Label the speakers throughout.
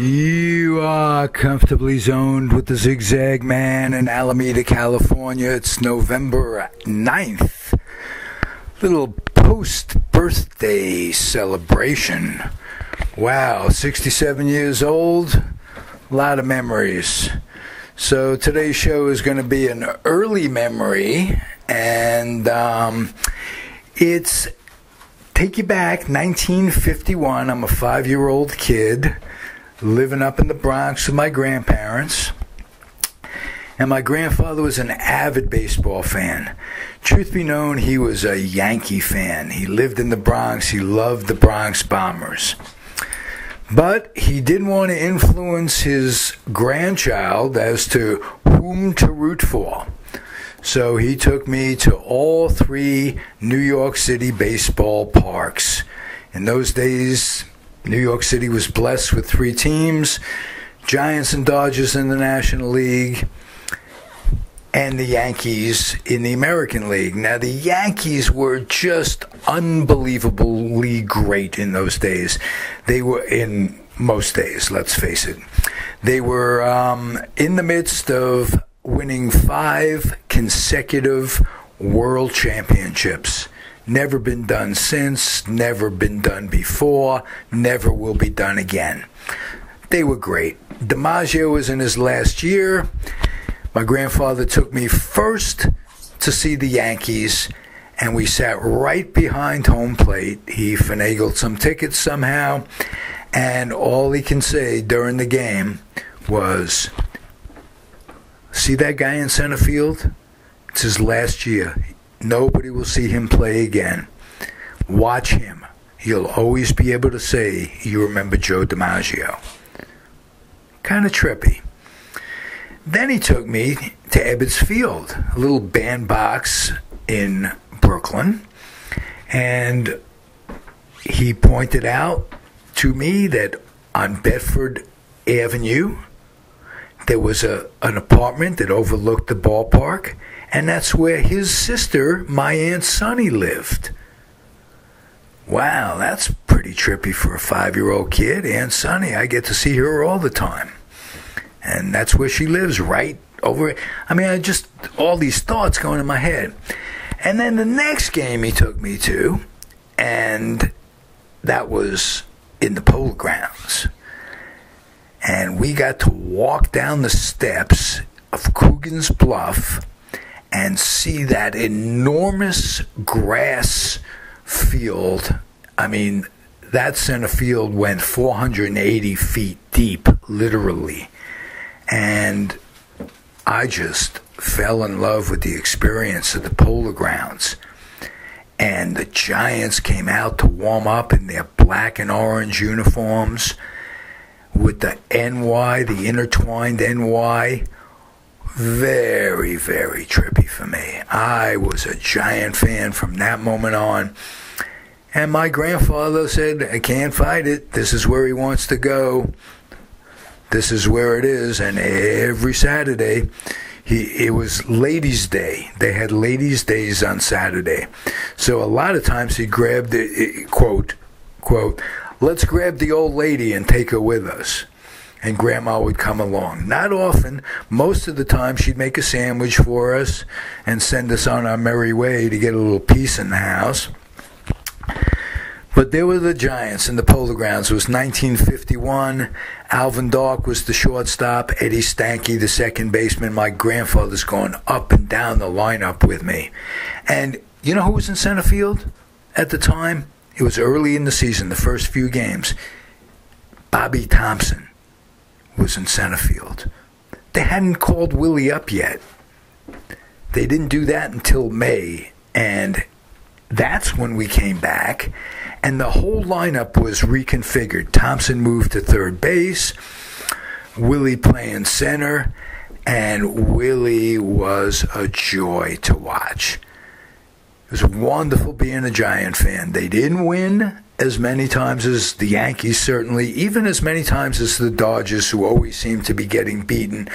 Speaker 1: You are comfortably zoned with the Zigzag Man in Alameda, California. It's November 9th. Little post-birthday celebration. Wow, 67 years old. A lot of memories. So today's show is going to be an early memory, and it's take you back 1951. I'm a 5-year-old kid living up in the Bronx with my grandparents. And my grandfather was an avid baseball fan. Truth be known, he was a Yankee fan. He lived in the Bronx. He loved the Bronx Bombers. But he didn't want to influence his grandchild as to whom to root for. So he took me to all 3 New York City baseball parks. In those days, New York City was blessed with 3 teams, Giants and Dodgers in the National League, and the Yankees in the American League. Now, the Yankees were just unbelievably great in those days. They were, in most days, let's face it. They were in the midst of winning 5 consecutive world championships. Never been done since, never been done before, never will be done again. They were great. DiMaggio was in his last year. My grandfather took me first to see the Yankees, and we sat right behind home plate. He finagled some tickets somehow, and all he can say during the game was, "See that guy in center field? It's his last year. Nobody will see him play again. Watch him. You'll always be able to say you remember Joe DiMaggio." Kind of trippy. Then he took me to Ebbets Field, a little bandbox in Brooklyn, and he pointed out to me that on Bedford Avenue there was an apartment that overlooked the ballpark, and that's where his sister, my Aunt Sonny, lived. Wow, that's pretty trippy for a 5-year-old kid. Aunt Sonny, I get to see her all the time. And that's where she lives, right over. I mean, all these thoughts going in my head. And then the next game he took me to, and that was in the Polo Grounds. And we got to walk down the steps of Coogan's Bluff and see that enormous grass field. I mean, that center field went 480 feet deep, literally. And I just fell in love with the experience of the Polo Grounds. And the Giants came out to warm up in their black and orange uniforms with the NY, the intertwined NY. Very, very trippy for me. I was a Giant fan from that moment on. And my grandfather said, "I can't fight it. This is where he wants to go. This is where it is." And every Saturday, it was Ladies' Day. They had Ladies' Days on Saturday. So a lot of times he grabbed the, quote, "Let's grab the old lady and take her with us." And Grandma would come along. Not often. Most of the time she'd make a sandwich for us and send us on our merry way to get a little peace in the house. But there were the Giants in the Polo Grounds. It was 1951. Alvin Dark was the shortstop. Eddie Stanky, the second baseman. My grandfather's going up and down the lineup with me. And you know who was in center field at the time? It was early in the season, the first few games. Bobby Thomson was in center field. They hadn't called Willie up yet. They didn't do that until May. And that's when we came back. And the whole lineup was reconfigured. Thomson moved to third base, Willie playing center, and Willie was a joy to watch. It was wonderful being a Giant fan. They didn't win as many times as the Yankees, certainly, even as many times as the Dodgers, who always seem to be getting beaten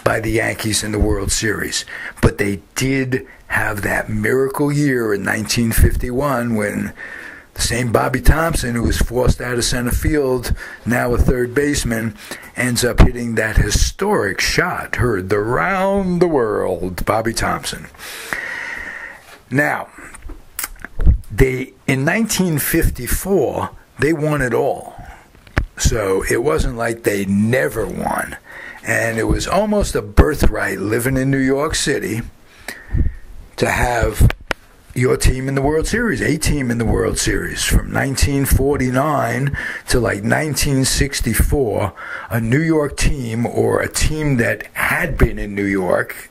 Speaker 1: by the Yankees in the World Series. But they did have that miracle year in 1951 when The same Bobby Thomson, who was forced out of center field, now a third baseman, ends up hitting that historic shot heard around the world. Bobby Thomson. Now, in 1954, they won it all. So it wasn't like they never won. And it was almost a birthright living in New York City to have your team in the World Series, a team in the World Series. From 1949 to like 1964, a New York team, or a team that had been in New York,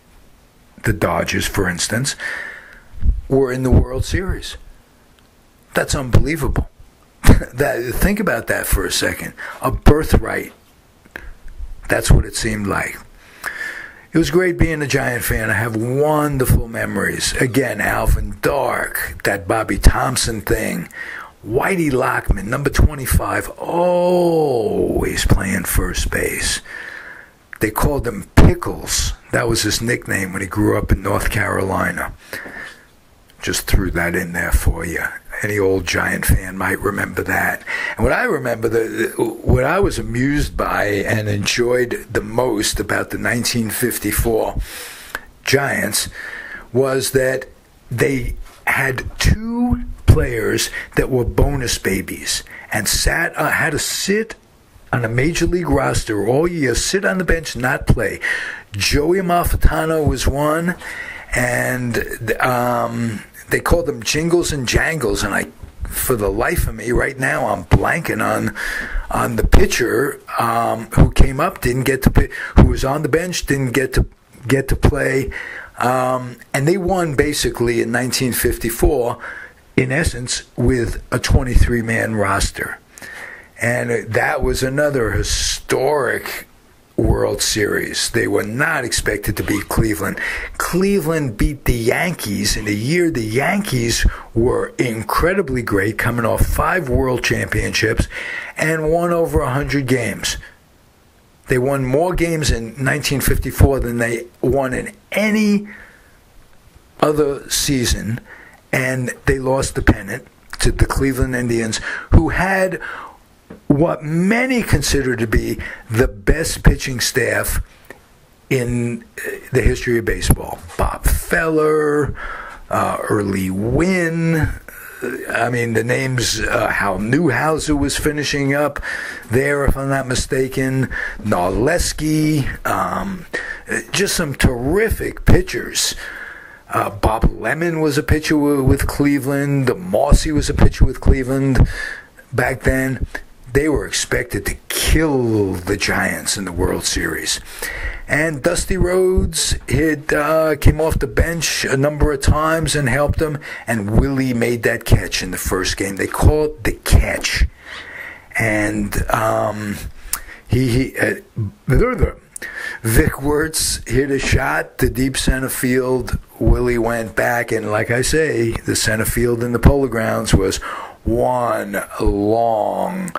Speaker 1: the Dodgers, for instance, were in the World Series. That's unbelievable. Think about that for a second. A birthright. That's what it seemed like. It was great being a Giant fan. I have wonderful memories. Again, Alvin Dark, that Bobby Thomson thing. Whitey Lockman, number 25, always playing first base. They called him Pickles. That was his nickname when he grew up in North Carolina. Just threw that in there for you. Any old Giant fan might remember that. And what I remember, what I was amused by and enjoyed the most about the 1954 Giants was that they had two players that were bonus babies and had to sit on a major league roster all year, sit on the bench, not play. Joey Amalfitano was one, and they called them Jingles and Jangles, and for the life of me, right now, I'm blanking on the pitcher who came up, didn't get to pitch, who was on the bench, didn't get to play, and they won basically in 1954, in essence, with a 23-man roster, and that was another historic World Series. They were not expected to beat Cleveland. Cleveland beat the Yankees in a year the Yankees were incredibly great, coming off 5 world championships and won over 100 games. They won more games in 1954 than they won in any other season, and they lost the pennant to the Cleveland Indians, who had what many consider to be the best pitching staff in the history of baseball. Bob Feller, Early Wynn, I mean, the names, Hal Newhouser was finishing up there, if I'm not mistaken, Narleski, just some terrific pitchers. Bob Lemon was a pitcher with Cleveland. Mossy was a pitcher with Cleveland back then. They were expected to kill the Giants in the World Series. And Dusty Rhodes came off the bench a number of times and helped them. And Willie made that catch in the first game. They called it the catch. And Vic Wirtz hit a shot to deep center field. Willie went back, and like I say, the center field in the Polo Grounds was one long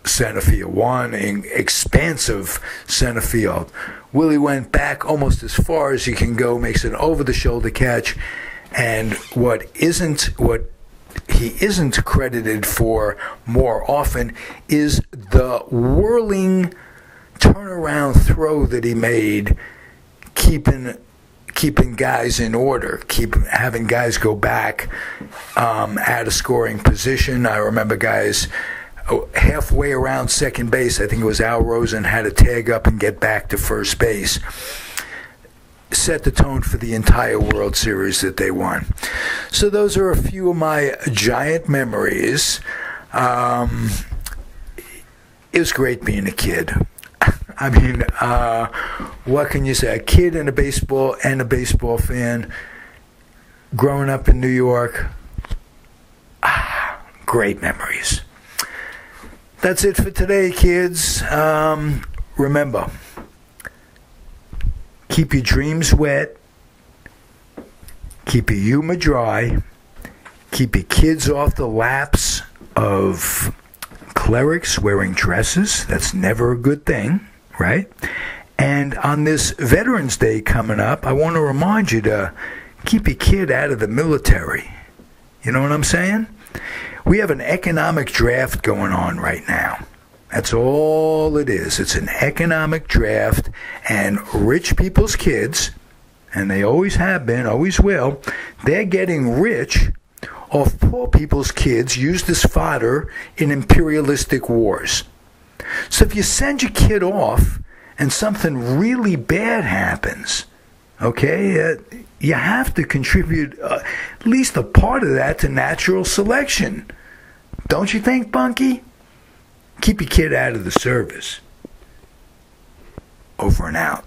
Speaker 1: center field, one expansive center field. Willie went back almost as far as he can go, makes an over-the-shoulder catch, and what he isn't credited for more often is the whirling turnaround throw that he made, keeping guys in order, having guys go back at a scoring position. I remember guys halfway around second base, I think it was Al Rosen, had to tag up and get back to first base. Set the tone for the entire World Series that they won. So those are a few of my Giant memories. It was great being a kid. I mean, what can you say? A kid and a baseball fan, growing up in New York. Great memories. That's it for today, kids. Remember, keep your dreams wet, keep your humor dry, keep your kids off the laps of clerics wearing dresses. That's never a good thing, right? And on this Veterans Day coming up, I want to remind you to keep your kid out of the military. You know what I'm saying? We have an economic draft going on right now. That's all it is. It's an economic draft, and rich people's kids, and they always have been, always will, they're getting rich off poor people's kids used as fodder in imperialistic wars. So if you send your kid off and something really bad happens, okay, you have to contribute at least a part of that to natural selection. Don't you think, Bunky? Keep your kid out of the service. Over and out.